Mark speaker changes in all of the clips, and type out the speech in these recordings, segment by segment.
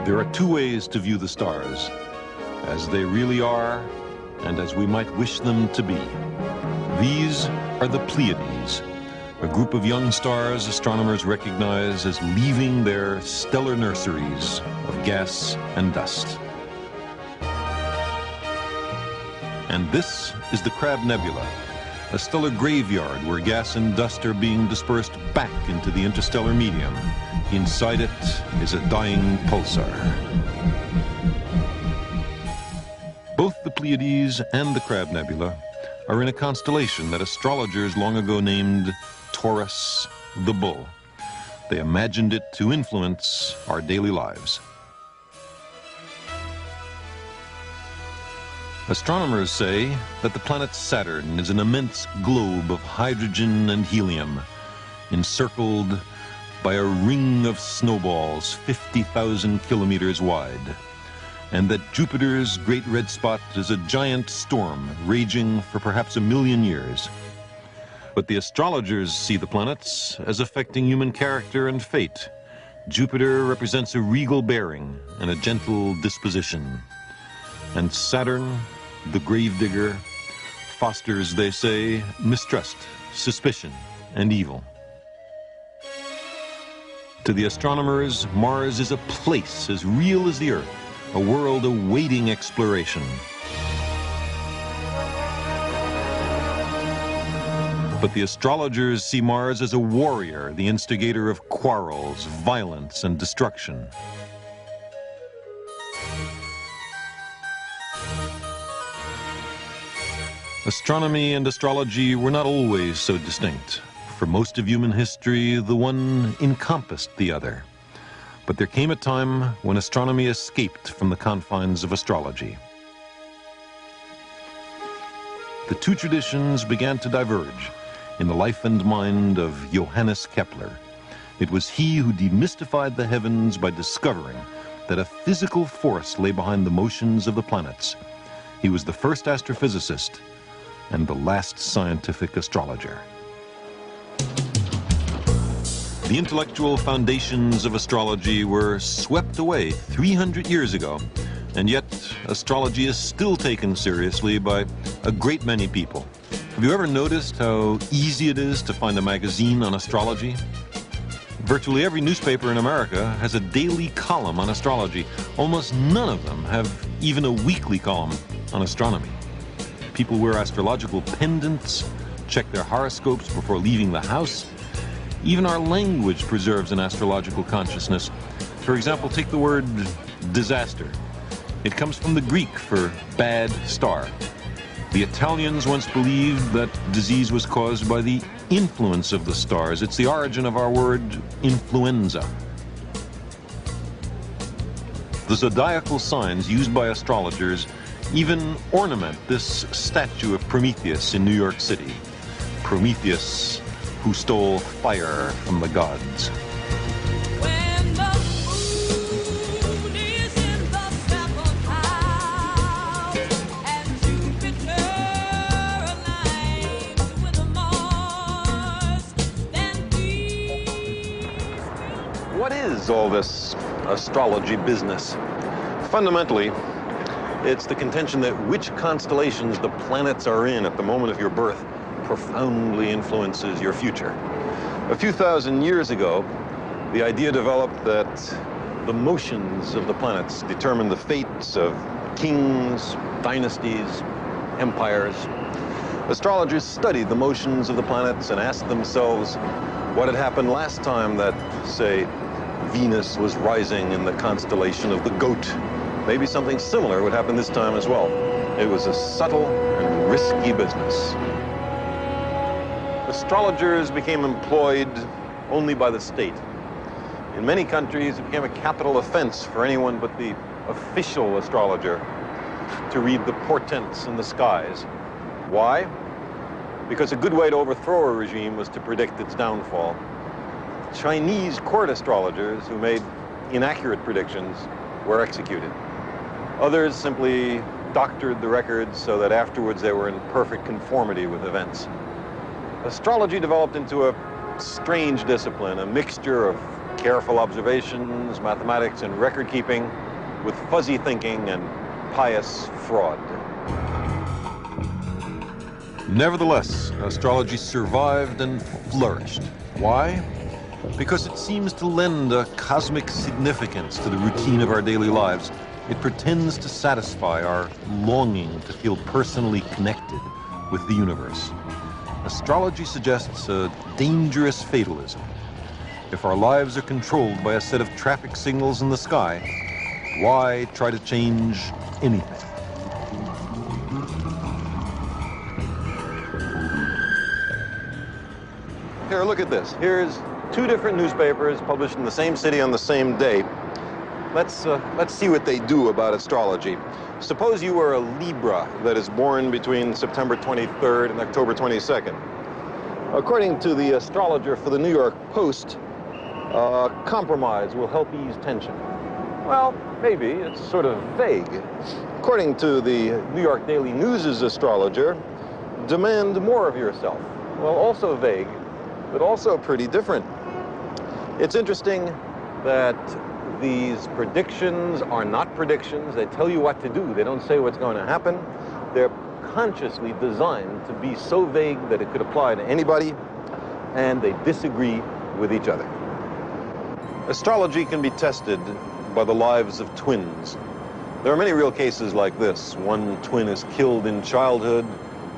Speaker 1: There are two ways to view the stars, as they really are and as we might wish them to be. These are the Pleiades, a group of young stars astronomers recognize as leaving their stellar nurseries of gas and dust. And this is the Crab Nebula, a stellar graveyard where gas and dust are being dispersed back into the interstellar medium. Inside it is a dying pulsar. Both the Pleiades and the Crab Nebula are in a constellation that astrologers long ago named Taurus the Bull. They imagined it to influence our daily lives. Astronomers say that the planet Saturn is an immense globe of hydrogen and helium, encircled by a ring of snowballs 50,000 kilometers wide, and that Jupiter's great red spot is a giant storm raging for perhaps 1 million years. But the astrologers see the planets as affecting human character and fate. Jupiter represents a regal bearing and a gentle disposition. And Saturn, the gravedigger, fosters, they say, mistrust, suspicion, and evil. To the astronomers, Mars is a place as real as the Earth, a world awaiting exploration. But the astrologers see Mars as a warrior, the instigator of quarrels, violence, and destruction. Astronomy and astrology were not always so distinct. For most of human history, the one encompassed the other. But there came a time when astronomy escaped from the confines of astrology. The two traditions began to diverge in the life and mind of Johannes Kepler. It was he who demystified the heavens by discovering that a physical force lay behind the motions of the planets. He was the first astrophysicist and the last scientific astrologer. The intellectual foundations of astrology were swept away 300 years ago, and yet astrology is still taken seriously by a great many people. Have you ever noticed how easy it is to find a magazine on astrology? Virtually every newspaper in America has a daily column on astrology. Almost none of them have even a weekly column on astronomy. People wear astrological pendants, check their horoscopes before leaving the house. Even our language preserves an astrological consciousness. For example, take the word disaster. It comes from the Greek for bad star. The Italians once believed that disease was caused by the influence of the stars. It's the origin of our word influenza. The zodiacal signs used by astrologers even ornament this statue of Prometheus in New York City. Prometheus, who stole fire from the gods.
Speaker 2: When the moon is in the seventh house and Jupiter aligns with Mars, then peace.
Speaker 1: What is all this astrology business? Fundamentally, it's the contention that which constellations the planets are in at the moment of your birth profoundly influences your future. A few thousand years ago, the idea developed that the motions of the planets determine the fates of kings, dynasties, empires. Astrologers studied the motions of the planets and asked themselves what had happened last time that, say, Venus was rising in the constellation of the Goat. Maybe something similar would happen this time as well. It was a subtle and risky business. Astrologers became employed only by the state. In many countries, it became a capital offense for anyone but the official astrologer to read the portents in the skies. Why? Because a good way to overthrow a regime was to predict its downfall. Chinese court astrologers who made inaccurate predictions were executed. Others simply doctored the records so that afterwards they were in perfect conformity with events. Astrology developed into a strange discipline, a mixture of careful observations, mathematics, and record keeping, with fuzzy thinking and pious fraud. Nevertheless, astrology survived and flourished. Why? Because it seems to lend a cosmic significance to the routine of our daily lives. It pretends to satisfy our longing to feel personally connected with the universe. Astrology suggests a dangerous fatalism. If our lives are controlled by a set of traffic signals in the sky, why try to change anything? Here, look at this. Here's two different newspapers published in the same city on the same day. Let's see what they do about astrology. Suppose you were a Libra that is born between September 23rd and October 22nd. According to the astrologer for the New York Post, compromise will help ease tension. Well, maybe. It's sort of vague. According to the New York Daily News' astrologer, demand more of yourself. Well, also vague, but also pretty different. It's interesting that these predictions are not predictions. They tell you what to do. They don't say what's going to happen. They're consciously designed to be so vague that it could apply to anybody, and they disagree with each other. Astrology can be tested by the lives of twins. There are many real cases like this. One twin is killed in childhood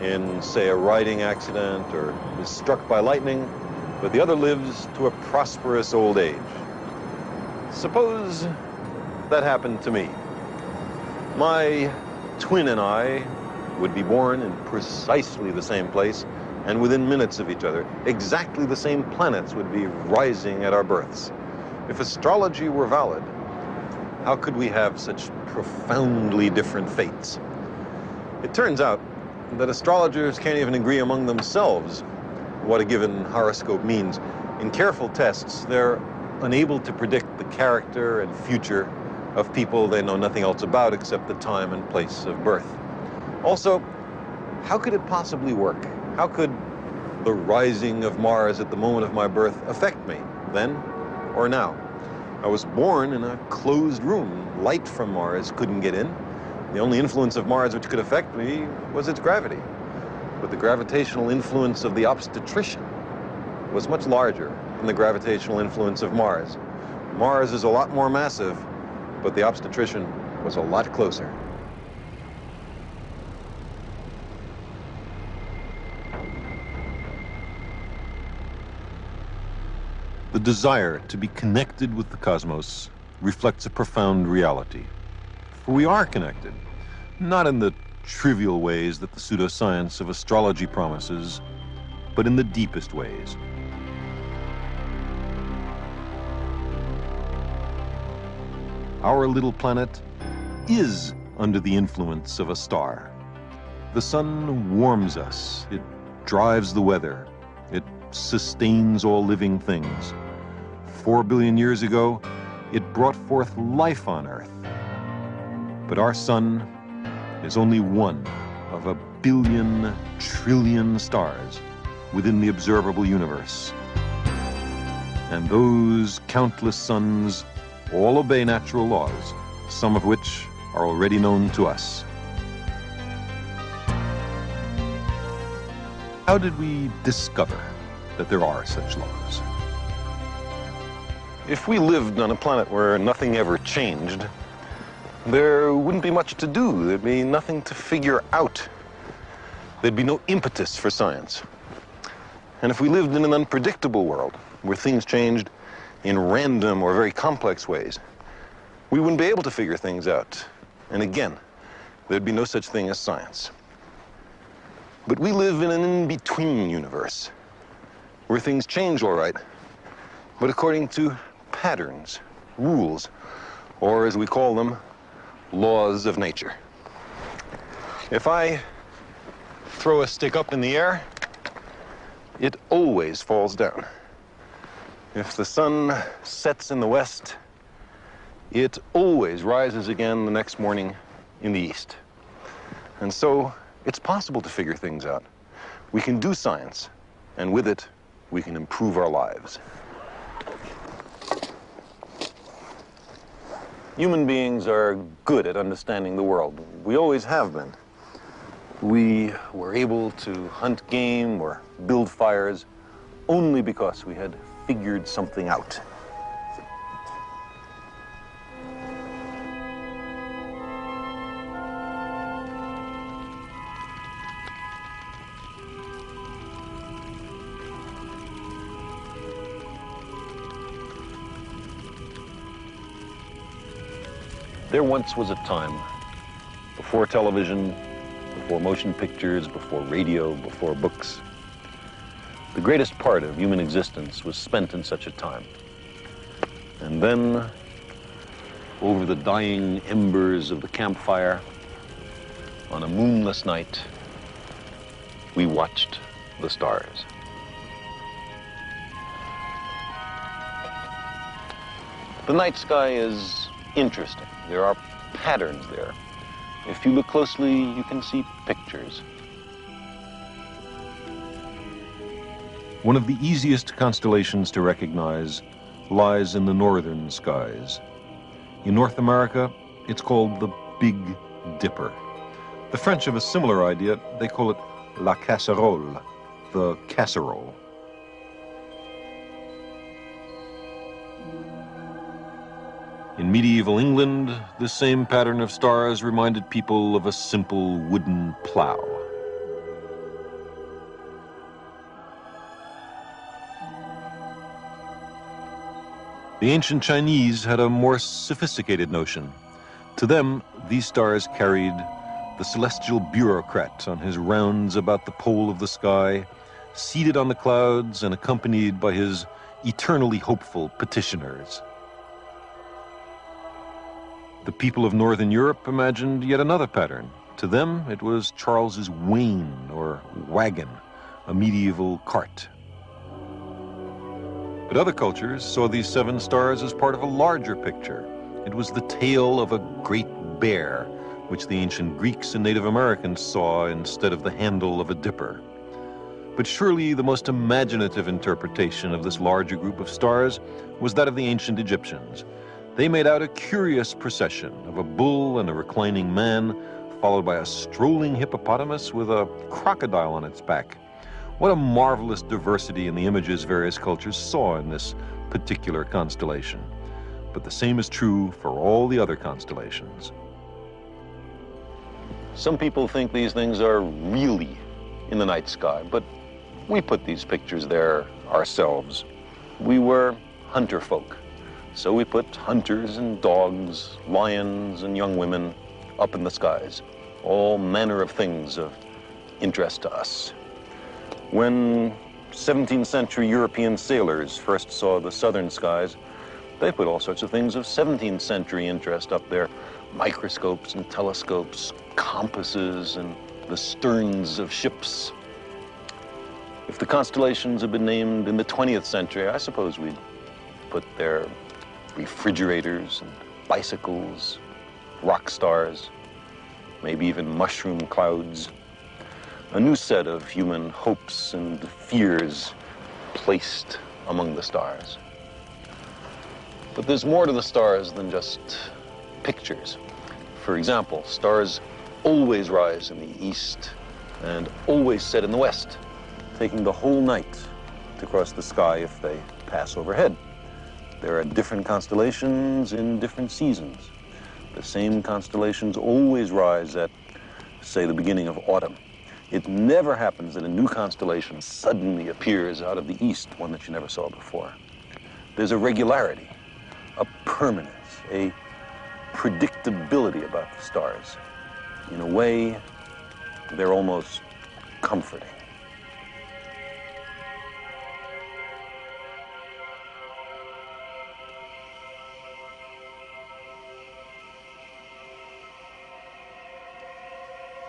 Speaker 1: in, say, a riding accident, or is struck by lightning, but the other lives to a prosperous old age. Suppose that happened to me. My twin and I would be born in precisely the same place and within minutes of each other. Exactly the same planets would be rising at our births. If astrology were valid, how could we have such profoundly different fates? It turns out that astrologers can't even agree among themselves what a given horoscope means. In careful tests, they're unable to predict the character and future of people they know nothing else about except the time and place of birth. Also, how could it possibly work? How could the rising of Mars at the moment of my birth affect me, then or now? I was born in a closed room. Light from Mars couldn't get in. The only influence of Mars which could affect me was its gravity. But the gravitational influence of the obstetrician was much larger than the gravitational influence of Mars. Mars is a lot more massive, but the obstetrician was a lot closer. The desire to be connected with the cosmos reflects a profound reality. For we are connected, not in the trivial ways that the pseudoscience of astrology promises, but in the deepest ways. Our little planet is under the influence of a star. The sun warms us, it drives the weather, it sustains all living things. 4 billion years ago, it brought forth life on Earth. But our sun is only one of 1 billion trillion stars within the observable universe. And those countless suns all obey natural laws, some of which are already known to us. How did we discover that there are such laws? If we lived on a planet where nothing ever changed, there wouldn't be much to do. There'd be nothing to figure out. There'd be no impetus for science. And if we lived in an unpredictable world, where things changed in random or very complex ways, we wouldn't be able to figure things out. And again, there'd be no such thing as science. But we live in an in-between universe, where things change all right, but according to patterns, rules, or as we call them, laws of nature. If I throw a stick up in the air, it always falls down. If the sun sets in the west, it always rises again the next morning in the east. And so it's possible to figure things out. We can do science, and with it, we can improve our lives. Human beings are good at understanding the world. We always have been. We were able to hunt game or build fires only because we had figured something out. There once was a time, before television, before motion pictures, before radio, before books, the greatest part of human existence was spent in such a time. And then, over the dying embers of the campfire, on a moonless night, we watched the stars. The night sky is interesting. There are patterns there. If you look closely, you can see pictures. One of the easiest constellations to recognize lies in the northern skies. In North America, it's called the Big Dipper. The French have a similar idea. They call it la casserole, the casserole. In medieval England, the same pattern of stars reminded people of a simple wooden plow. The ancient Chinese had a more sophisticated notion. To them, these stars carried the celestial bureaucrat on his rounds about the pole of the sky, seated on the clouds and accompanied by his eternally hopeful petitioners. The people of Northern Europe imagined yet another pattern. To them, it was Charles's wain, or wagon, a medieval cart. But other cultures saw these seven stars as part of a larger picture. It was the tail of a great bear, which the ancient Greeks and Native Americans saw instead of the handle of a dipper. But surely the most imaginative interpretation of this larger group of stars was that of the ancient Egyptians. They made out a curious procession of a bull and a reclining man, followed by a strolling hippopotamus with a crocodile on its back. What a marvelous diversity in the images various cultures saw in this particular constellation. But the same is true for all the other constellations. Some people think these things are really in the night sky, but we put these pictures there ourselves. We were hunter folk. So we put hunters and dogs, lions and young women up in the skies, all manner of things of interest to us. When 17th century European sailors first saw the southern skies, they put all sorts of things of 17th century interest up there, microscopes and telescopes, compasses and the sterns of ships. If the constellations had been named in the 20th century, I suppose we'd put their refrigerators and bicycles, rock stars, maybe even mushroom clouds. A new set of human hopes and fears placed among the stars. But there's more to the stars than just pictures. For example, stars always rise in the east and always set in the west, taking the whole night to cross the sky if they pass overhead. There are different constellations in different seasons. The same constellations always rise at, say, the beginning of autumn. It never happens that a new constellation suddenly appears out of the east, one that you never saw before. There's a regularity, a permanence, a predictability about the stars. In a way, they're almost comforting.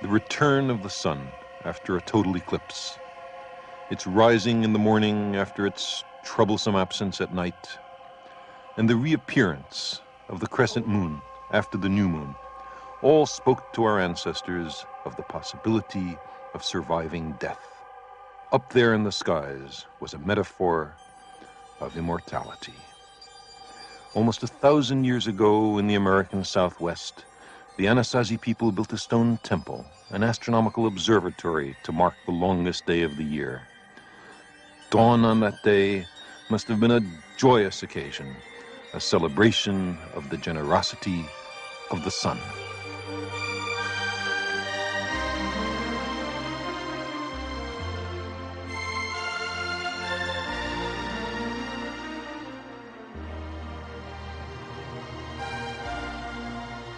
Speaker 1: The return of the sun after a total eclipse. Its rising in the morning after its troublesome absence at night. And the reappearance of the crescent moon after the new moon all spoke to our ancestors of the possibility of surviving death. Up there in the skies was a metaphor of immortality. Almost 1,000 years ago in the American Southwest, the Anasazi people built a stone temple, an astronomical observatory to mark the longest day of the year. Dawn on that day must have been a joyous occasion, a celebration of the generosity of the sun.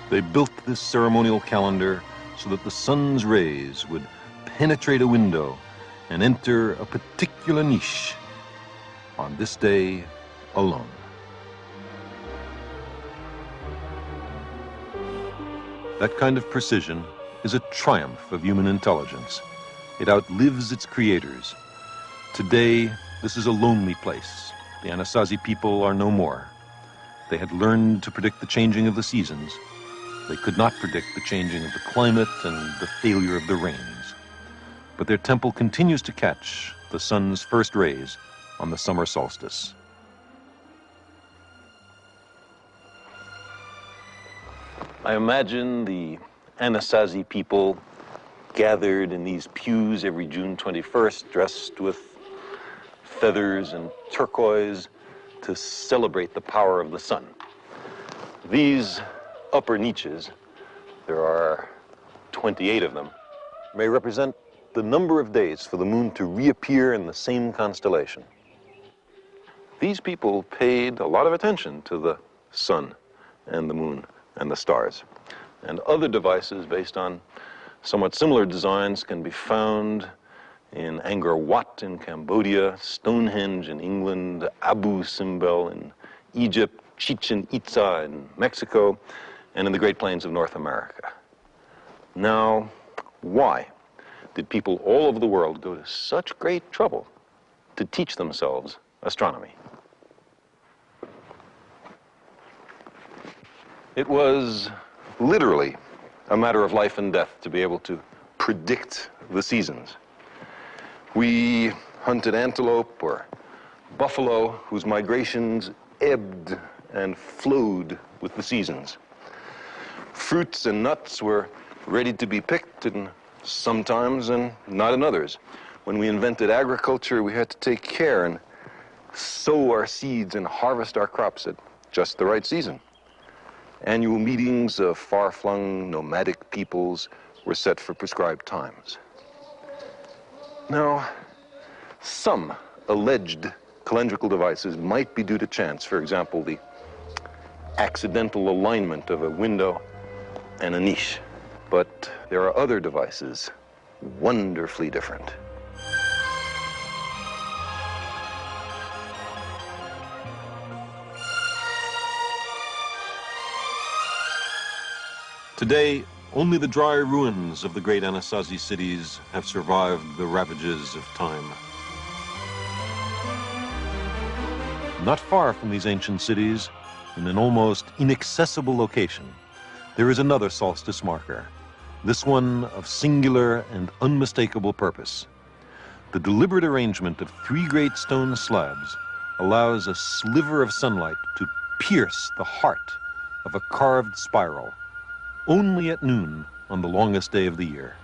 Speaker 1: They built this ceremonial calendar so that the sun's rays would penetrate a window and enter a particular niche on this day alone. That kind of precision is a triumph of human intelligence. It outlives its creators. Today, this is a lonely place. The Anasazi people are no more. They had learned to predict the changing of the seasons. They could not predict the changing of the climate and the failure of the rains. But their temple continues to catch the sun's first rays on the summer solstice. I imagine the Anasazi people gathered in these pews every June 21st, dressed with feathers and turquoise to celebrate the power of the sun. These upper niches, there are 28 of them, may represent the number of days for the moon to reappear in the same constellation. These people paid a lot of attention to the sun and the moon and the stars. And other devices based on somewhat similar designs can be found in Angkor Wat in Cambodia, Stonehenge in England, Abu Simbel in Egypt, Chichen Itza in Mexico, and in the Great Plains of North America. Now, why did people all over the world go to such great trouble to teach themselves astronomy? It was literally a matter of life and death to be able to predict the seasons. We hunted antelope or buffalo whose migrations ebbed and flowed with the seasons. Fruits and nuts were ready to be picked in some times and not in others. When we invented agriculture, we had to take care and sow our seeds and harvest our crops at just the right season. Annual meetings of far-flung nomadic peoples were set for prescribed times. Now, some alleged calendrical devices might be due to chance. For example, the accidental alignment of a window and a niche. But there are other devices wonderfully different. Today, only the dry ruins of the great Anasazi cities have survived the ravages of time. Not far from these ancient cities, in an almost inaccessible location, there is another solstice marker, this one of singular and unmistakable purpose. The deliberate arrangement of 3 great stone slabs allows a sliver of sunlight to pierce the heart of a carved spiral, only at noon on the longest day of the year.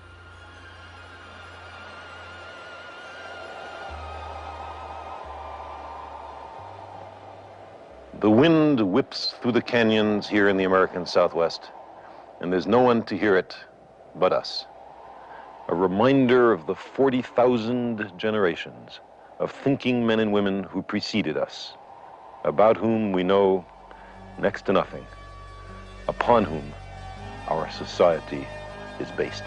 Speaker 1: The wind whips through the canyons here in the American Southwest, and there's no one to hear it but us. A reminder of the 40,000 generations of thinking men and women who preceded us, about whom we know next to nothing, upon whom our society is based.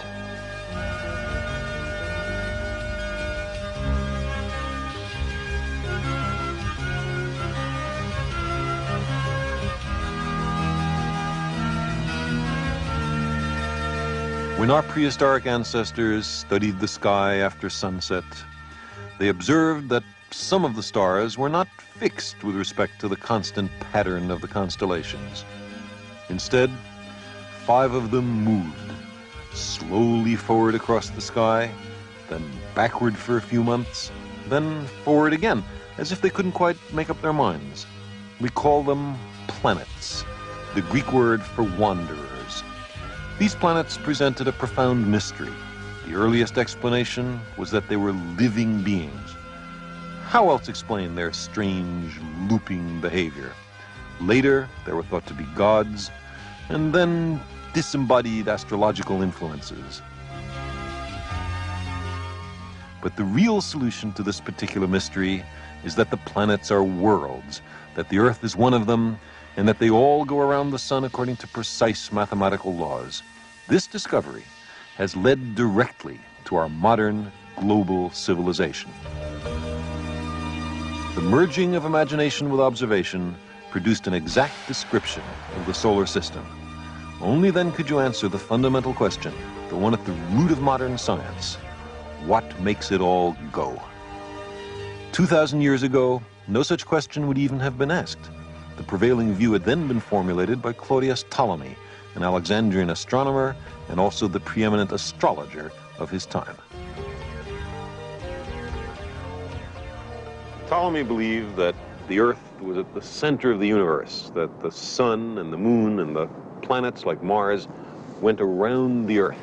Speaker 1: When our prehistoric ancestors studied the sky after sunset, they observed that some of the stars were not fixed with respect to the constant pattern of the constellations. Instead, 5 of them moved, slowly forward across the sky, then backward for a few months, then forward again, as if they couldn't quite make up their minds. We call them planets, the Greek word for wanderers. These planets presented a profound mystery. The earliest explanation was that they were living beings. How else explain their strange, looping behavior? Later, they were thought to be gods, and then disembodied astrological influences. But the real solution to this particular mystery is that the planets are worlds, that the Earth is one of them, and that they all go around the sun according to precise mathematical laws. This discovery has led directly to our modern global civilization. The merging of imagination with observation produced an exact description of the solar system. Only then could you answer the fundamental question, the one at the root of modern science. What makes it all go? 2,000 years ago, no such question would even have been asked. The prevailing view had then been formulated by Claudius Ptolemy, an Alexandrian astronomer and also the preeminent astrologer of his time. Ptolemy believed that the Earth was at the center of the universe, that the sun and the moon and the planets like Mars went around the Earth.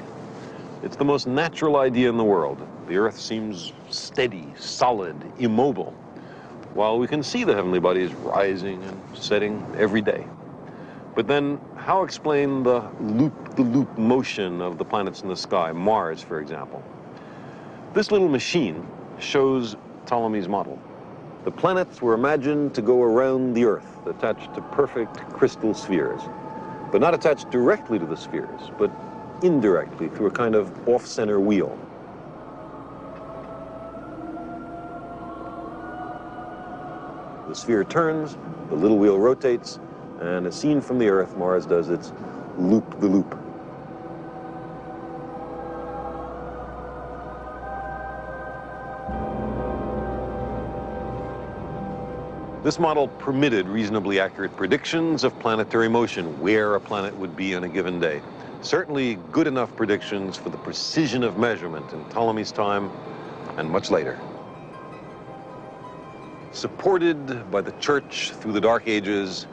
Speaker 1: It's the most natural idea in the world. The Earth seems steady, solid, immobile, while we can see the heavenly bodies rising and setting every day. But then, how explain the loop-the-loop motion of the planets in the sky, Mars, for example? This little machine shows Ptolemy's model. The planets were imagined to go around the Earth, attached to perfect crystal spheres, but not attached directly to the spheres, but indirectly through a kind of off-center wheel. The sphere turns, the little wheel rotates, and as seen from the Earth, Mars does its loop-the-loop. This model permitted reasonably accurate predictions of planetary motion, where a planet would be on a given day. Certainly good enough predictions for the precision of measurement in Ptolemy's time and much later. Supported by the Church through the Dark Ages,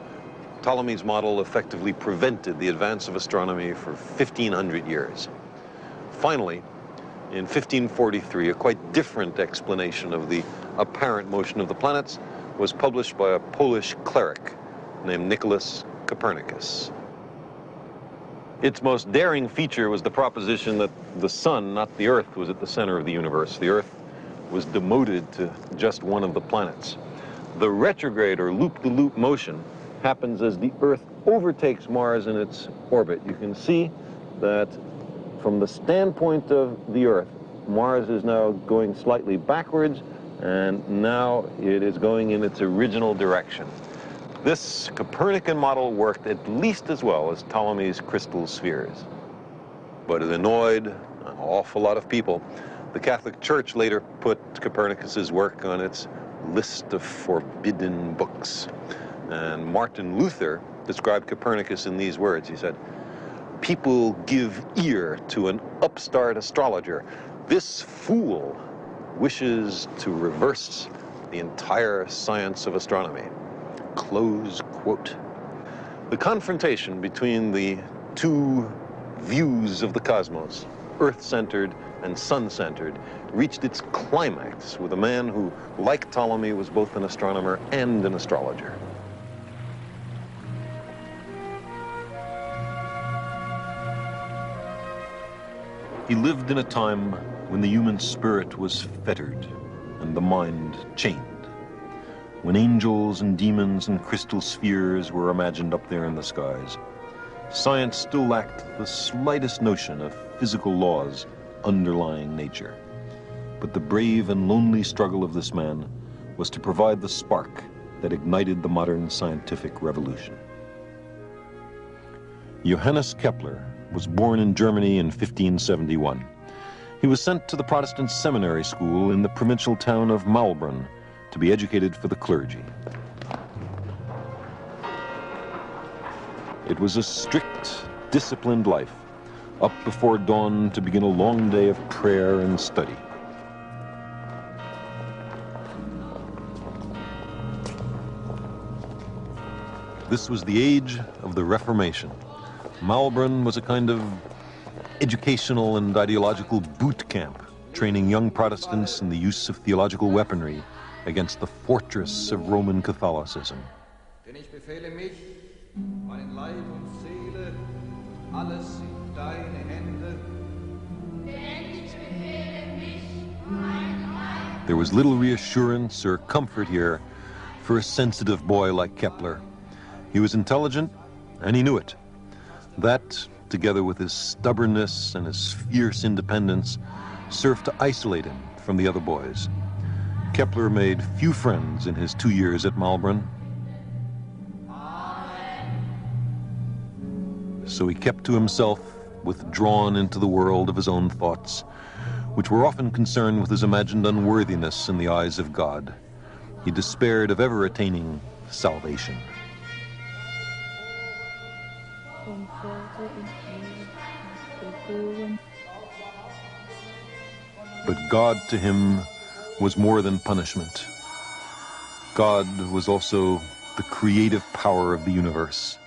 Speaker 1: Ptolemy's model effectively prevented the advance of astronomy for 1,500 years. Finally, in 1543, a quite different explanation of the apparent motion of the planets was published by a Polish cleric named Nicholas Copernicus. Its most daring feature was the proposition that the sun, not the Earth, was at the center of the universe. The Earth was demoted to just one of the planets. The retrograde or loop-the-loop motion happens as the Earth overtakes Mars in its orbit. You can see that from the standpoint of the Earth, Mars is now going slightly backwards, and now it is going in its original direction. This Copernican model worked at least as well as Ptolemy's crystal spheres. But it annoyed an awful lot of people. The Catholic Church later put Copernicus's work on its list of forbidden books. And Martin Luther described Copernicus in these words. He said, "People give ear to an upstart astrologer. This fool wishes to reverse the entire science of astronomy." Close quote. The confrontation between the two views of the cosmos, Earth-centered and sun-centered, reached its climax with a man who, like Ptolemy, was both an astronomer and an astrologer. He lived in a time when the human spirit was fettered and the mind chained, when angels and demons and crystal spheres were imagined up there in the skies. Science still lacked the slightest notion of physical laws underlying nature. But the brave and lonely struggle of this man was to provide the spark that ignited the modern scientific revolution. Johannes Kepler was born in Germany in 1571. He was sent to the Protestant seminary school in the provincial town of Maulbronn to be educated for the clergy. It was a strict, disciplined life, up before dawn to begin a long day of prayer and study. This was the age of the Reformation. Maulbronn was a kind of educational and ideological boot camp, training young Protestants in the use of theological weaponry against the fortress of Roman Catholicism.
Speaker 3: Denn ich befehle mich, meinen Leib und Seele, alles in deine Hände.
Speaker 1: There was little reassurance or comfort here for a sensitive boy like Kepler. He was intelligent, and he knew it. That, together with his stubbornness and his fierce independence, served to isolate him from the other boys. Kepler made few friends in his 2 years at Maulbronn. So he kept to himself, withdrawn into the world of his own thoughts, which were often concerned with his imagined unworthiness in the eyes of God. He despaired of ever attaining salvation. But God to him was more than punishment. God was also the creative power of the universe.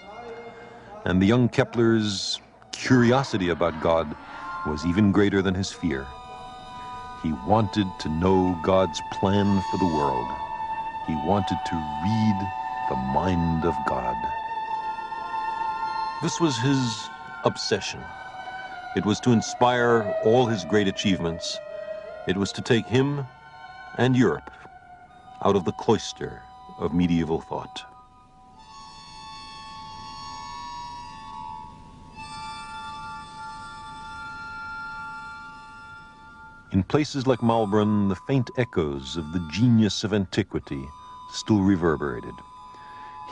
Speaker 1: And the young Kepler's curiosity about God was even greater than his fear. He wanted to know God's plan for the world. He wanted to read the mind of God. This was his obsession. It was to inspire all his great achievements. It was to take him and Europe out of the cloister of medieval thought. In places like Maulbronn, the faint echoes of the genius of antiquity still reverberated.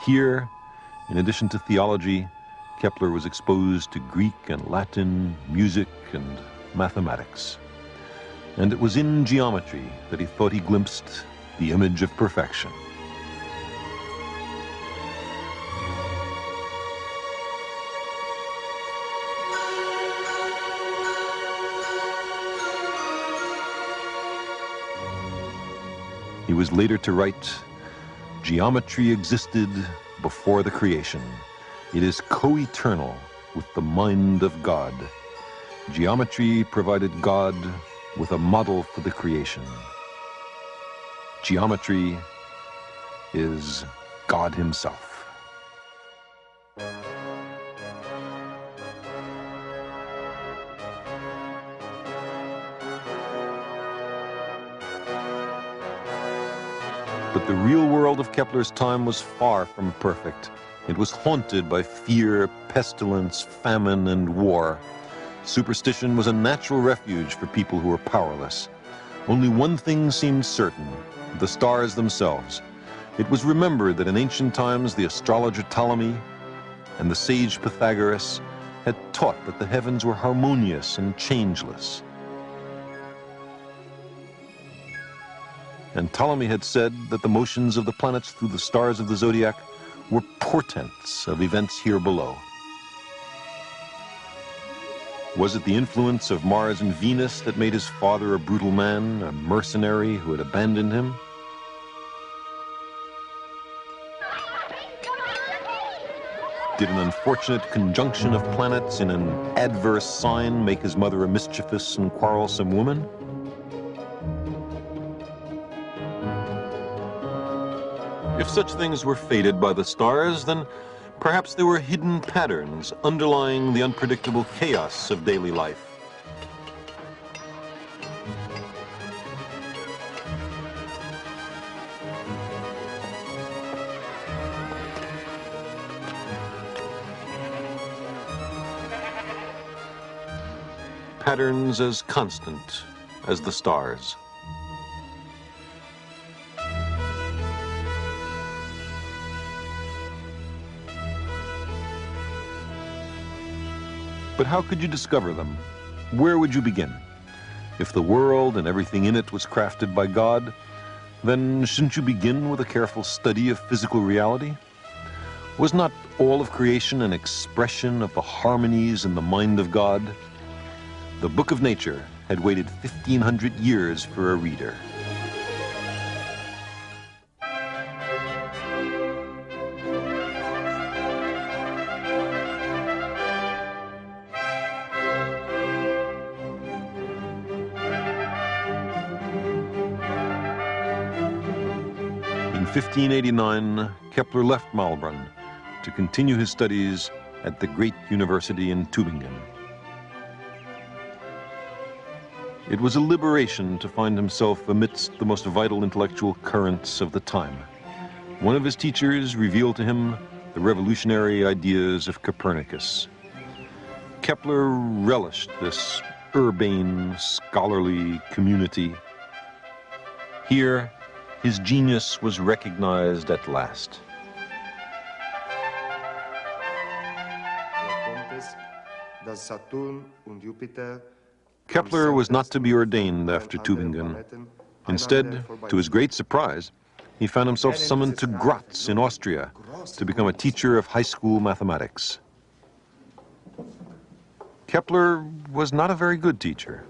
Speaker 1: Here, in addition to theology, Kepler was exposed to Greek and Latin, music and mathematics. And it was in geometry that he thought he glimpsed the image of perfection. He was later to write, "Geometry existed before the creation. It is co-eternal with the mind of God. Geometry provided God with a model for the creation. Geometry is God himself." But the real world of Kepler's time was far from perfect. It was haunted by fear, pestilence, famine, and war. Superstition was a natural refuge for people who were powerless. Only one thing seemed certain: the stars themselves. It was remembered that in ancient times the astrologer Ptolemy and the sage Pythagoras had taught that the heavens were harmonious and changeless. And Ptolemy had said that the motions of the planets through the stars of the zodiac were portents of events here below. Was it the influence of Mars and Venus that made his father a brutal man, a mercenary who had abandoned him? Did an unfortunate conjunction of planets in an adverse sign make his mother a mischievous and quarrelsome woman? If such things were fated by the stars, then perhaps there were hidden patterns underlying the unpredictable chaos of daily life. Patterns as constant as the stars. But how could you discover them? Where would you begin? If the world and everything in it was crafted by God, then shouldn't you begin with a careful study of physical reality? Was not all of creation an expression of the harmonies in the mind of God? The book of nature had waited 1,500 years for a reader. 1589, Kepler left Malbrunn to continue his studies at the great university in Tübingen. It was a liberation to find himself amidst the most vital intellectual currents of the time. One of his teachers revealed to him the revolutionary ideas of Copernicus. Kepler relished this urbane, scholarly community. Here, his genius was recognized at last. Kepler was not to be ordained after Tübingen. Instead, to his great surprise, he found himself summoned to Graz in Austria to become a teacher of high school mathematics. Kepler was not a very good teacher.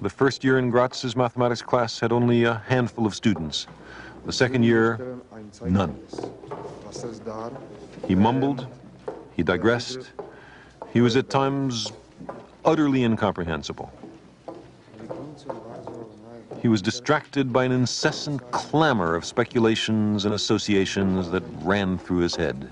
Speaker 1: The first year in Graz's mathematics class had only a handful of students. The second year, none. He mumbled, he digressed, he was at times utterly incomprehensible. He was distracted by an incessant clamor of speculations and associations that ran through his head.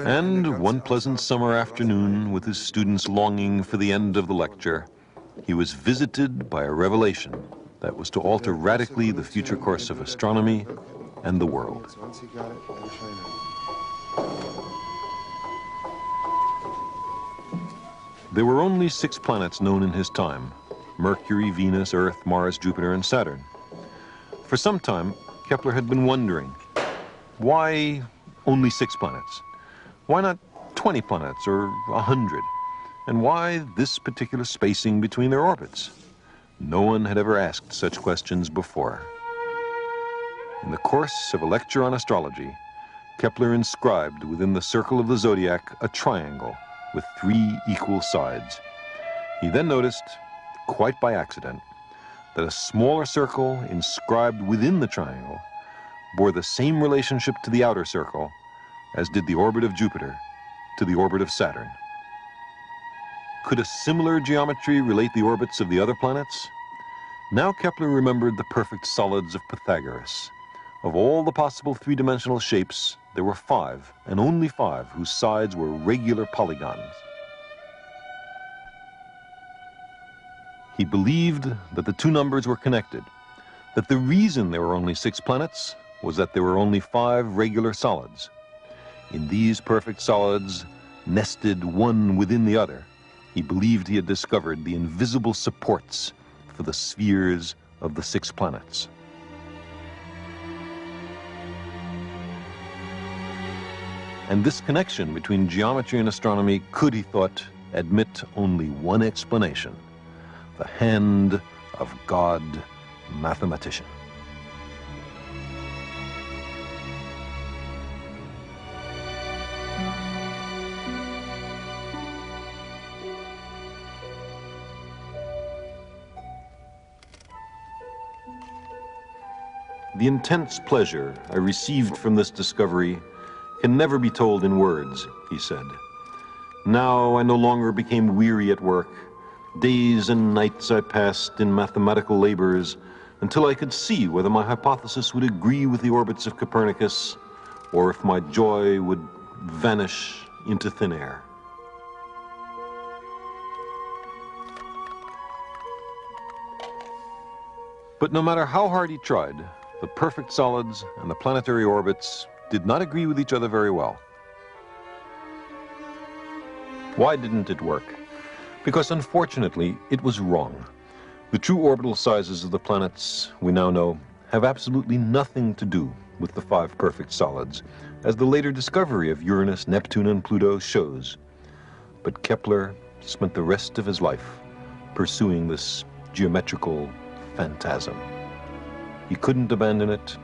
Speaker 1: And one pleasant summer afternoon, with his students longing for the end of the lecture, he was visited by a revelation that was to alter radically the future course of astronomy and the world. There were only 6 planets known in his time: Mercury, Venus, Earth, Mars, Jupiter, and Saturn. For some time, Kepler had been wondering, why only 6 planets? Why not 20 planets or 100? And why this particular spacing between their orbits? No one had ever asked such questions before. In the course of a lecture on astrology, Kepler inscribed within the circle of the zodiac a triangle with 3 equal sides. He then noticed, quite by accident, that a smaller circle inscribed within the triangle bore the same relationship to the outer circle as did the orbit of Jupiter to the orbit of Saturn. Could a similar geometry relate the orbits of the other planets? Now Kepler remembered the perfect solids of Pythagoras. Of all the possible 3-dimensional shapes, there were 5, and only 5, whose sides were regular polygons. He believed that the 2 numbers were connected, that the reason there were only 6 planets was that there were only 5 regular solids. In these perfect solids, nested one within the other, he believed he had discovered the invisible supports for the spheres of the 6 planets. And this connection between geometry and astronomy could, he thought, admit only one explanation: the hand of God, mathematician. The intense pleasure I received from this discovery can never be told in words, he said. Now I no longer became weary at work. Days and nights I passed in mathematical labors until I could see whether my hypothesis would agree with the orbits of Copernicus or if my joy would vanish into thin air. But no matter how hard he tried, the perfect solids and the planetary orbits did not agree with each other very well. Why didn't it work? Because unfortunately, it was wrong. The true orbital sizes of the planets, we now know, have absolutely nothing to do with the 5 perfect solids, as the later discovery of Uranus, Neptune, and Pluto shows. But Kepler spent the rest of his life pursuing this geometrical phantasm. He couldn't abandon it,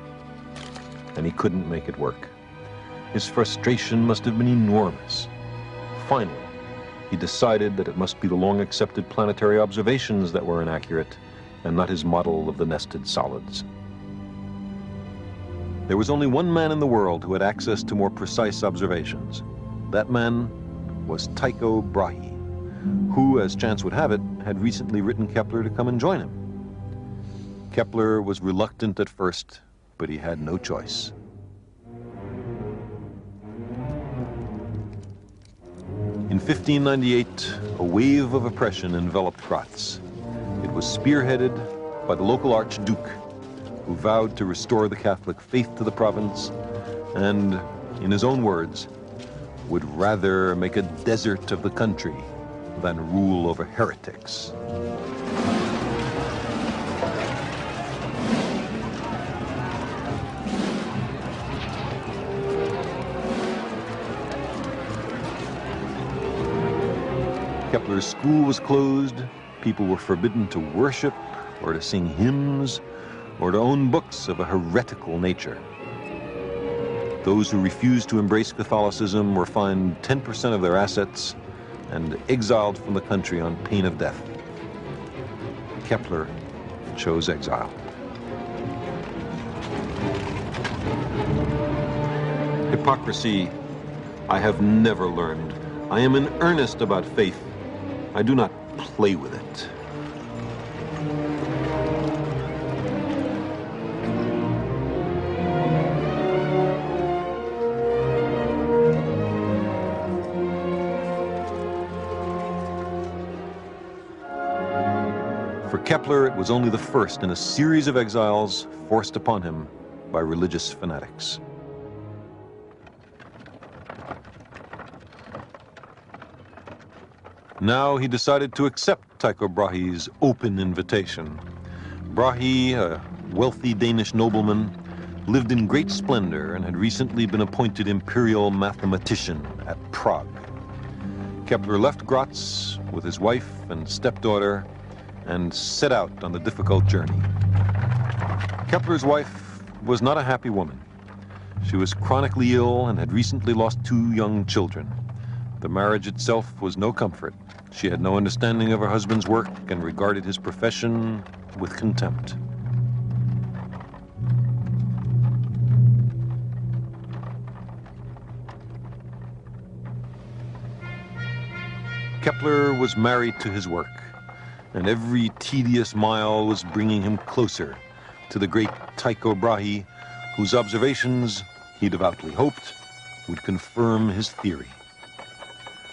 Speaker 1: and he couldn't make it work. His frustration must have been enormous. Finally, he decided that it must be the long-accepted planetary observations that were inaccurate, and not his model of the nested solids. There was only one man in the world who had access to more precise observations. That man was Tycho Brahe, who, as chance would have it, had recently written Kepler to come and join him. Kepler was reluctant at first, but he had no choice. In 1598, a wave of oppression enveloped Graz. It was spearheaded by the local Archduke, who vowed to restore the Catholic faith to the province and, in his own words, would rather make a desert of the country than rule over heretics. Kepler's school was closed. People were forbidden to worship or to sing hymns or to own books of a heretical nature. Those who refused to embrace Catholicism were fined 10% of their assets and exiled from the country on pain of death. Kepler chose exile. Hypocrisy I have never learned. I am in earnest about faith. I do not play with it. For Kepler, it was only the first in a series of exiles forced upon him by religious fanatics. Now he decided to accept Tycho Brahe's open invitation. Brahe, a wealthy Danish nobleman, lived in great splendor and had recently been appointed imperial mathematician at Prague. Kepler left Graz with his wife and stepdaughter and set out on the difficult journey. Kepler's wife was not a happy woman. She was chronically ill and had recently lost 2 young children. The marriage itself was no comfort. She had no understanding of her husband's work and regarded his profession with contempt. Kepler was married to his work, and every tedious mile was bringing him closer to the great Tycho Brahe, whose observations, he devoutly hoped, would confirm his theory.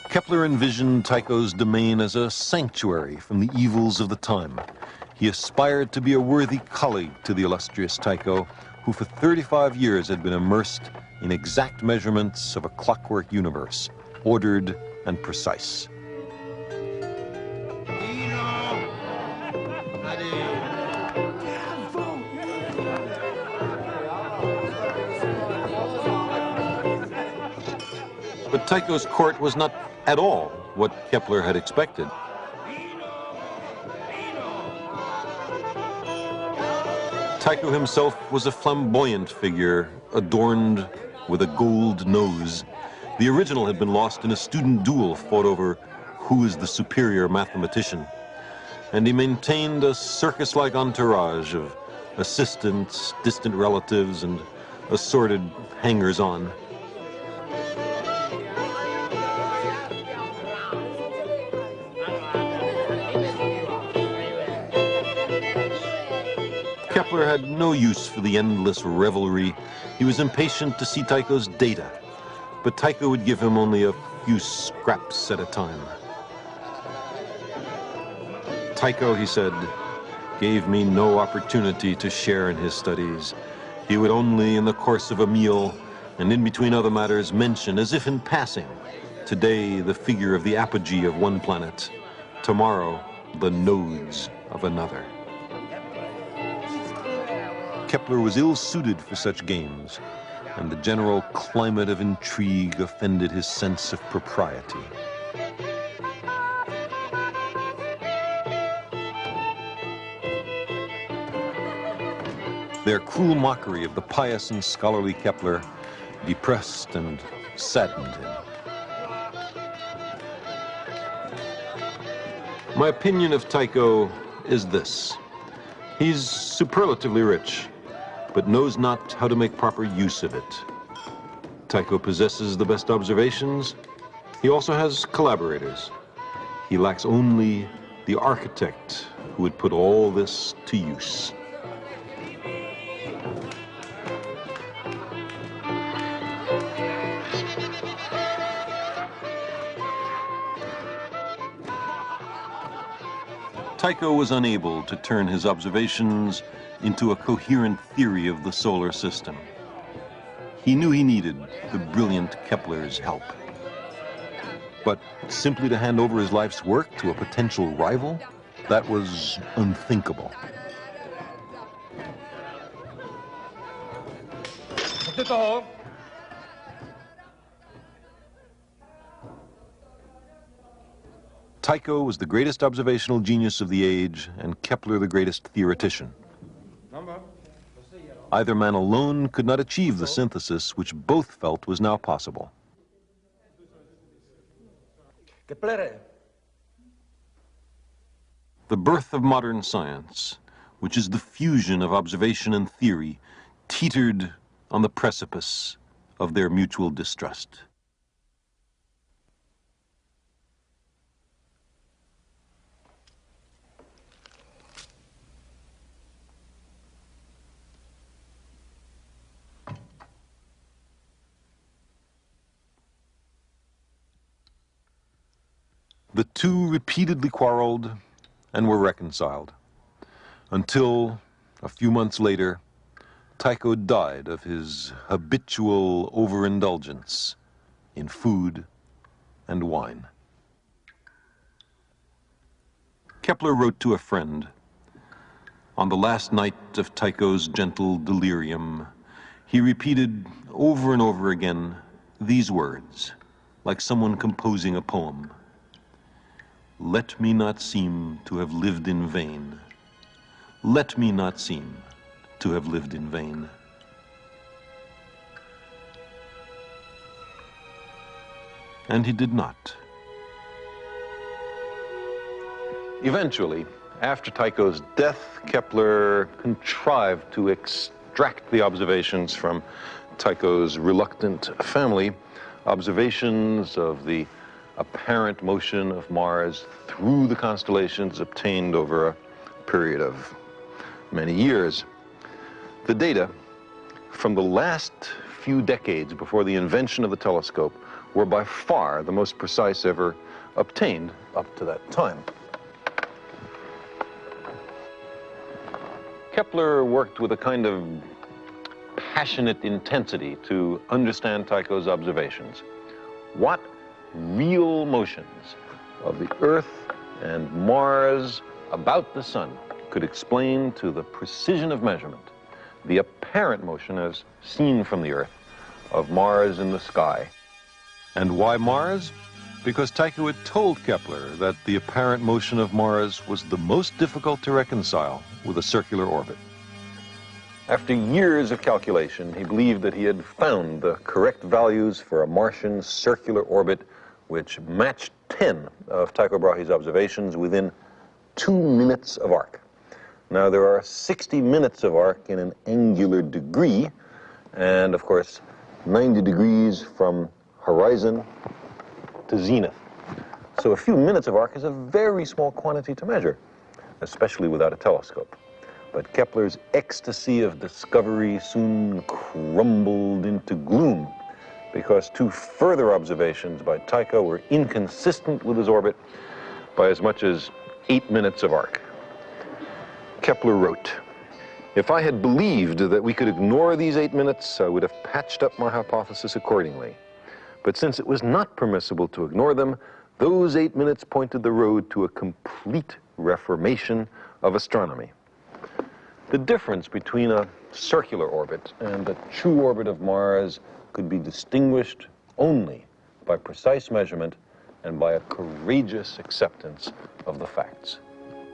Speaker 1: Kepler envisioned Tycho's domain as a sanctuary from the evils of the time. He aspired to be a worthy colleague to the illustrious Tycho, who for 35 years had been immersed in exact measurements of a clockwork universe, ordered and precise. But Tycho's court was not at all what Kepler had expected. Tycho himself was a flamboyant figure, adorned with a gold nose. The original had been lost in a student duel fought over who is the superior mathematician. And he maintained a circus-like entourage of assistants, distant relatives, and assorted hangers-on. Kepler had no use for the endless revelry. He was impatient to see Tycho's data, but Tycho would give him only a few scraps at a time. Tycho, he said, gave me no opportunity to share in his studies. He would only, in the course of a meal and in between other matters, mention, as if in passing, today the figure of the apogee of one planet, tomorrow the nodes of another. Kepler was ill-suited for such games, and the general climate of intrigue offended his sense of propriety. Their cruel mockery of the pious and scholarly Kepler depressed and saddened him. My opinion of Tycho is this. He's superlatively rich, but knows not how to make proper use of it. Tycho possesses the best observations. He also has collaborators. He lacks only the architect who would put all this to use. Tycho was unable to turn his observations into a coherent theory of the solar system. He knew he needed the brilliant Kepler's help. But simply to hand over his life's work to a potential rival, that was unthinkable. Tycho was the greatest observational genius of the age, and Kepler the greatest theoretician. Either man alone could not achieve the synthesis which both felt was now possible. The birth of modern science, which is the fusion of observation and theory, teetered on the precipice of their mutual distrust. The two repeatedly quarreled and were reconciled, until, a few months later, Tycho died of his habitual overindulgence in food and wine. Kepler wrote to a friend, on the last night of Tycho's gentle delirium, he repeated over and over again these words, like someone composing a poem. Let me not seem to have lived in vain. Let me not seem to have lived in vain. And he did not. Eventually, after Tycho's death, Kepler contrived to extract the observations from Tycho's reluctant family, observations of the apparent motion of Mars through the constellations obtained over a period of many years. The data from the last few decades before the invention of the telescope were by far the most precise ever obtained up to that time. Kepler worked with a kind of passionate intensity to understand Tycho's observations. What real motions of the Earth and Mars about the Sun could explain to the precision of measurement the apparent motion as seen from the Earth of Mars in the sky. And why Mars? Because Tycho had told Kepler that the apparent motion of Mars was the most difficult to reconcile with a circular orbit. After years of calculation, he believed that he had found the correct values for a Martian circular orbit which matched 10 of Tycho Brahe's observations within 2 minutes of arc. Now, there are 60 minutes of arc in an angular degree, and of course, 90 degrees from horizon to zenith. So a few minutes of arc is a very small quantity to measure, especially without a telescope. But Kepler's ecstasy of discovery soon crumbled into gloom, because 2 further observations by Tycho were inconsistent with his orbit by as much as 8 minutes of arc. Kepler wrote, "If I had believed that we could ignore these 8 minutes, I would have patched up my hypothesis accordingly. But since it was not permissible to ignore them, those 8 minutes pointed the road to a complete reformation of astronomy." The difference between a circular orbit and the true orbit of Mars could be distinguished only by precise measurement and by a courageous acceptance of the facts.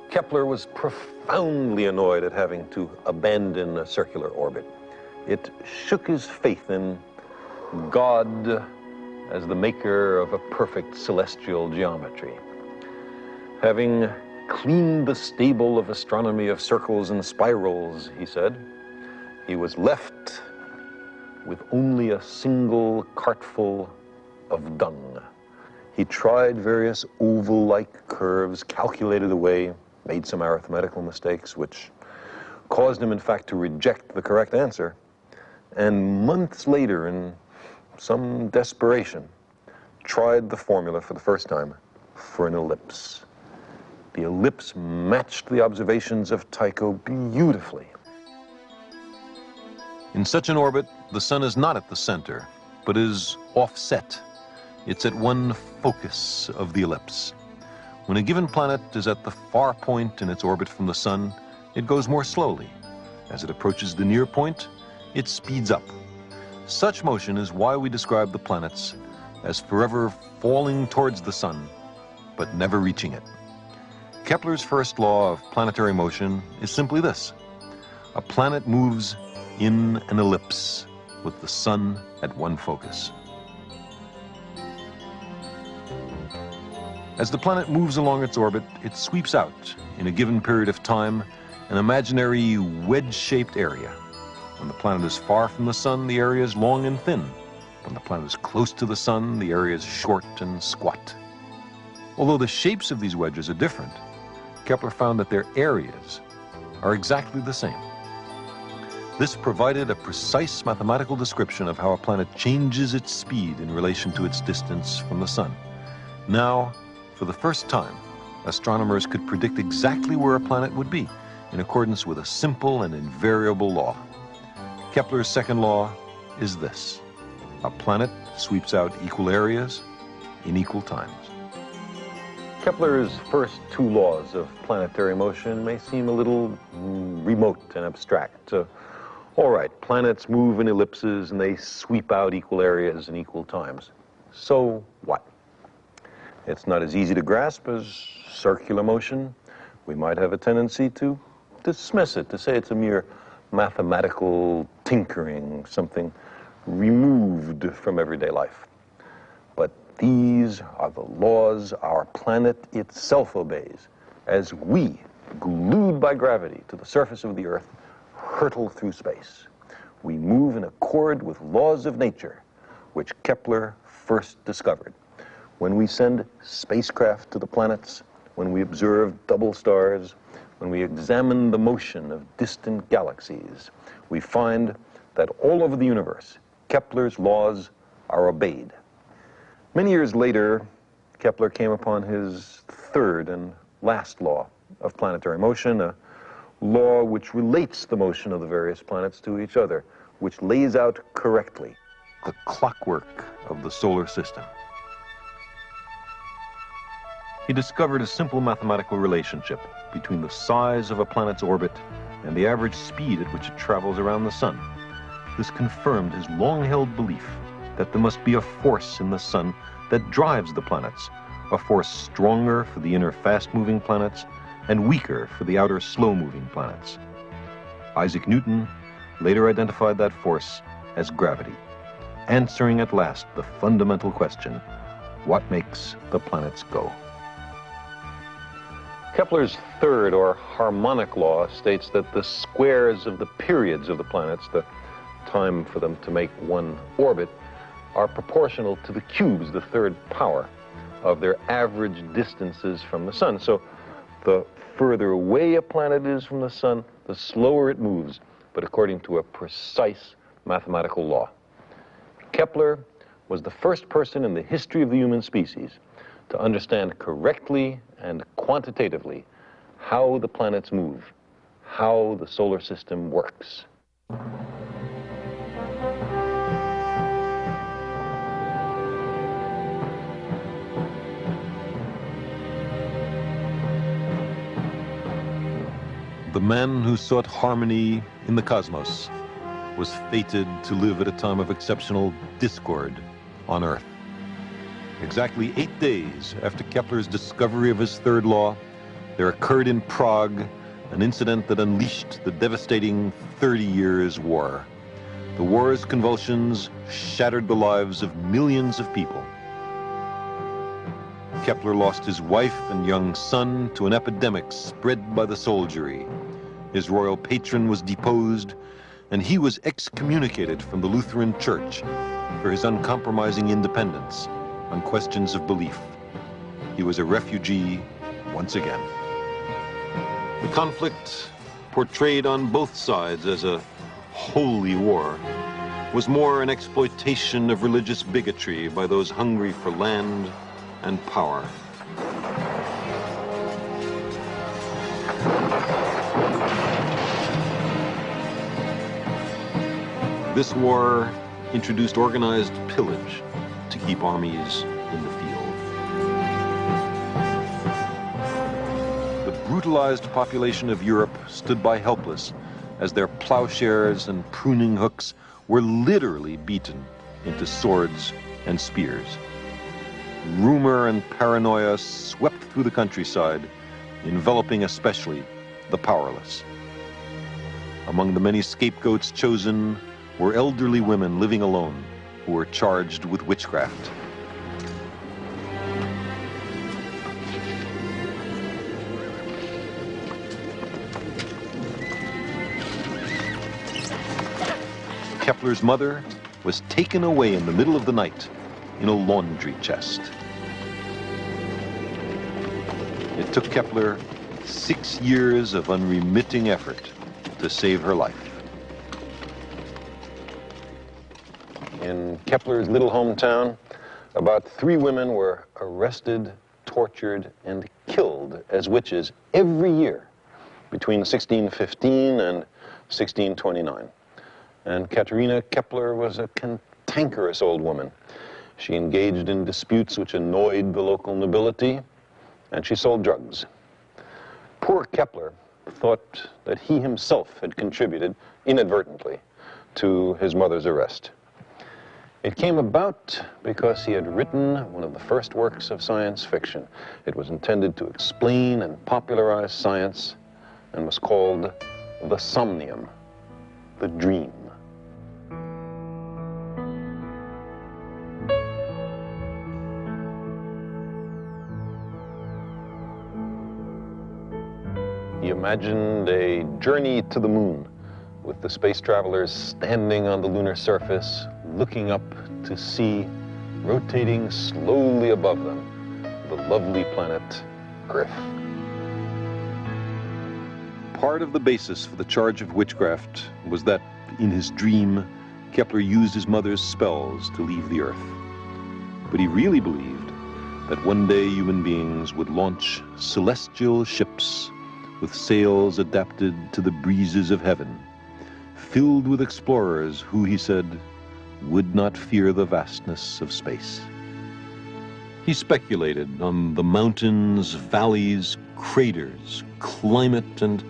Speaker 1: Kepler was profoundly annoyed at having to abandon a circular orbit. It shook his faith in God as the maker of a perfect celestial geometry. Having cleaned the stable of astronomy of circles and spirals, he said, he was left with only a single cartful of dung. He tried various oval-like curves, calculated away, made some arithmetical mistakes, which caused him, in fact, to reject the correct answer. And months later, in some desperation, tried the formula for the first time for an ellipse. The ellipse matched the observations of Tycho beautifully. In such an orbit, the sun is not at the center, but is offset. It's at one focus of the ellipse. When a given planet is at the far point in its orbit from the sun, it goes more slowly. As it approaches the near point, it speeds up. Such motion is why we describe the planets as forever falling towards the sun, but never reaching it. Kepler's first law of planetary motion is simply this: a planet moves in an ellipse with the sun at one focus. As the planet moves along its orbit, it sweeps out, in a given period of time, an imaginary wedge-shaped area. When the planet is far from the sun, the area is long and thin. When the planet is close to the sun, the area is short and squat. Although the shapes of these wedges are different, Kepler found that their areas are exactly the same. This provided a precise mathematical description of how a planet changes its speed in relation to its distance from the sun. Now, for the first time, astronomers could predict exactly where a planet would be, in accordance with a simple and invariable law. Kepler's second law is this: a planet sweeps out equal areas in equal times. Kepler's first two laws of planetary motion may seem a little remote and abstract. All right, planets move in ellipses and they sweep out equal areas in equal times. So what? It's not as easy to grasp as circular motion. We might have a tendency to dismiss it, to say it's a mere mathematical tinkering, something removed from everyday life. But these are the laws our planet itself obeys, as we, glued by gravity to the surface of the Earth, hurtle through space. We move in accord with laws of nature, which Kepler first discovered. When we send spacecraft to the planets, when we observe double stars, when we examine the motion of distant galaxies, we find that all over the universe, Kepler's laws are obeyed. Many years later, Kepler came upon his third and last law of planetary motion, a law which relates the motion of the various planets to each other, which lays out correctly the clockwork of the solar system. He discovered a simple mathematical relationship between the size of a planet's orbit and the average speed at which it travels around the sun. This confirmed his long-held belief that there must be a force in the sun that drives the planets, a force stronger for the inner fast-moving planets and weaker for the outer slow-moving planets. Isaac Newton later identified that force as gravity, answering at last the fundamental question: what makes the planets go? Kepler's third, or harmonic law, states that the squares of the periods of the planets, the time for them to make one orbit, are proportional to the cubes, the third power, of their average distances from the sun. So the further away a planet is from the sun, the slower it moves, but according to a precise mathematical law. Kepler was the first person in the history of the human species to understand correctly and quantitatively how the planets move, how the solar system works. The man who sought harmony in the cosmos was fated to live at a time of exceptional discord on Earth. Exactly 8 days after Kepler's discovery of his third law, there occurred in Prague an incident that unleashed the devastating 30 Years' War. The war's convulsions shattered the lives of millions of people. Kepler lost his wife and young son to an epidemic spread by the soldiery. His royal patron was deposed, and he was excommunicated from the Lutheran Church for his uncompromising independence. on questions of belief. He was a refugee once again. The conflict, portrayed on both sides as a holy war, was more an exploitation of religious bigotry by those hungry for land and power. This war introduced organized pillage to keep armies in the field. The brutalized population of Europe stood by helpless as their plowshares and pruning hooks were literally beaten into swords and spears. Rumor and paranoia swept through the countryside, enveloping especially the powerless. Among the many scapegoats chosen were elderly women living alone who were charged with witchcraft. Kepler's mother was taken away in the middle of the night in a laundry chest. It took Kepler 6 years of unremitting effort to save her life. In Kepler's little hometown, about 3 women were arrested, tortured, and killed as witches every year between 1615 and 1629. And Katerina Kepler was a cantankerous old woman. She engaged in disputes which annoyed the local nobility, and she sold drugs. Poor Kepler thought that he himself had contributed inadvertently to his mother's arrest. It came about because he had written one of the first works of science fiction. It was intended to explain and popularize science and was called The Somnium, the Dream. He imagined a journey to the moon with the space travelers standing on the lunar surface, looking up to see, rotating slowly above them, the lovely planet Earth. Part of the basis for the charge of witchcraft was that, in his dream, Kepler used his mother's spells to leave the Earth. But he really believed that one day human beings would launch celestial ships with sails adapted to the breezes of heaven, filled with explorers who, he said, would not fear the vastness of space. He speculated on the mountains, valleys, craters, climate, and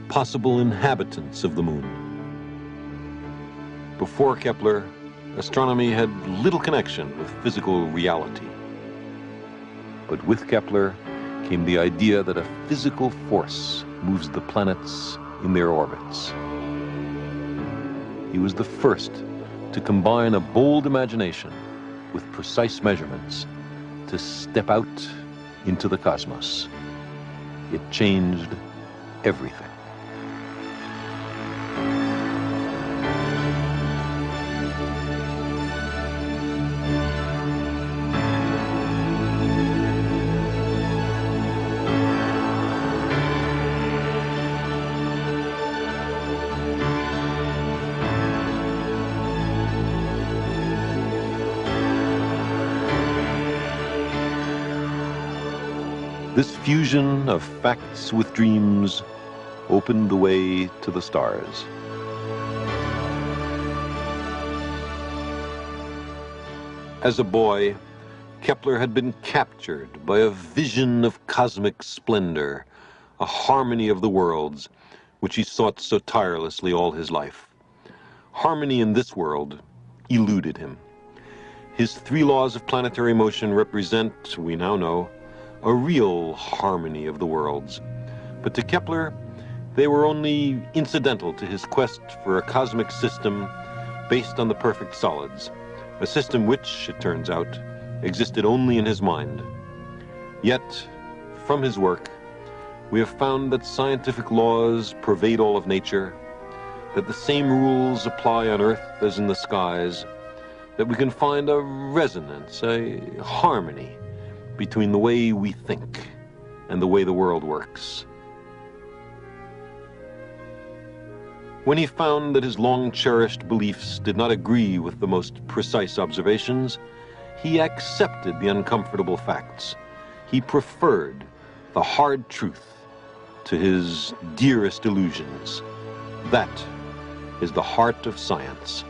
Speaker 1: possible inhabitants of the moon. Before Kepler, astronomy had little connection with physical reality. But with Kepler came the idea that a physical force moves the planets in their orbits. He was the first to combine a bold imagination with precise measurements to step out into the cosmos. It changed everything. This fusion of facts with dreams opened the way to the stars. As a boy, Kepler had been captured by a vision of cosmic splendor, a harmony of the worlds, which he sought so tirelessly all his life. Harmony in this world eluded him. His 3 laws of planetary motion represent, we now know, a real harmony of the worlds. But to Kepler, they were only incidental to his quest for a cosmic system based on the perfect solids, a system which, it turns out, existed only in his mind. Yet, from his work, we have found that scientific laws pervade all of nature, that the same rules apply on Earth as in the skies, that we can find a resonance, a harmony between the way we think and the way the world works. When he found that his long-cherished beliefs did not agree with the most precise observations, he accepted the uncomfortable facts. He preferred the hard truth to his dearest illusions. That is the heart of science.